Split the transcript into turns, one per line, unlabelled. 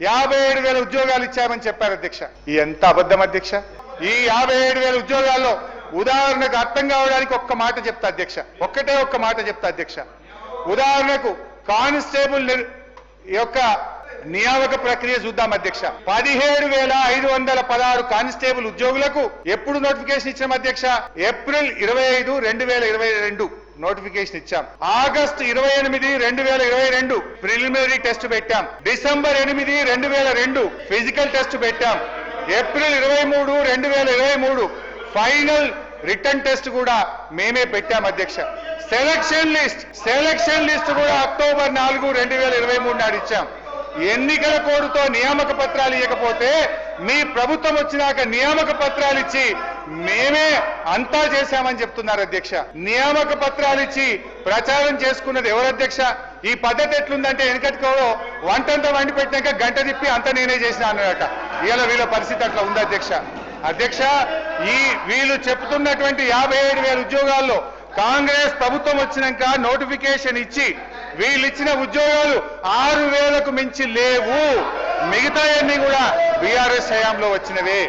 57,000 ఉద్యోగాలు ఇచ్చామని చెప్పారు అధ్యక్ష. ఎంత అబద్ధం అధ్యక్ష. ఈ 57,000 ఉద్యోగాల్లో ఉదాహరణకు అర్థం కావడానికి ఒక్క మాట చెప్తా అధ్యక్ష, ఒక్క మాట చెప్తా అధ్యక్ష. ఉదాహరణకు కానిస్టేబుల్ యొక్క నియామక ప్రక్రియ చూద్దాం అధ్యక్ష. 17,516 కానిస్టేబుల్ ఉద్యోగులకు ఎప్పుడు నోటిఫికేషన్ ఇచ్చాం అధ్యక్ష? ఏప్రిల్ 25, 2022 నోటిఫికేషన్ ఇచ్చాం. ఆగస్టు 28, 2022 ప్రిలిమినరీ టెస్ట్ పెట్టాం. డిసెంబర్ 8, 2002 ఫిజికల్ టెస్ట్ పెట్టాం. ఏప్రిల్ 23, 2023 ఫైనల్ రిటర్న్ టెస్ట్ కూడా మేమే పెట్టాం అధ్యక్ష. సెలక్షన్ లిస్ట్ కూడా అక్టోబర్ 4, 2023 నాడు ఇచ్చాం. ఎన్నికల కోడ్తో నియామక పత్రాలు ఇవ్వకపోతే మీ ప్రభుత్వం వచ్చినాక నియామక పత్రాలు ఇచ్చి మేమే అంతా చేశామని చెప్తున్నారు అధ్యక్ష. నియామక పత్రాలు ఇచ్చి ప్రచారం చేసుకున్నది ఎవరు అధ్యక్ష? ఈ పద్ధతి ఎట్లుందంటే వెనకటికోవో వంటంతా వండి పెట్టినాక గంట తిప్పి అంతా నేనే చేసిన అన్నట. ఇలా వీళ్ళ పరిస్థితి అట్లా ఉంది అధ్యక్ష. వీళ్ళు చెప్తున్నటువంటి 57,000 ఉద్యోగాల్లో కాంగ్రెస్ ప్రభుత్వం వచ్చినాక నోటిఫికేషన్ ఇచ్చి వీళ్ళు ఇచ్చిన ఉద్యోగాలు 6,000కు మించి లేవు. మిగతా అన్ని కూడా బీఆర్ఎస్ హయాంలో వచ్చినవే.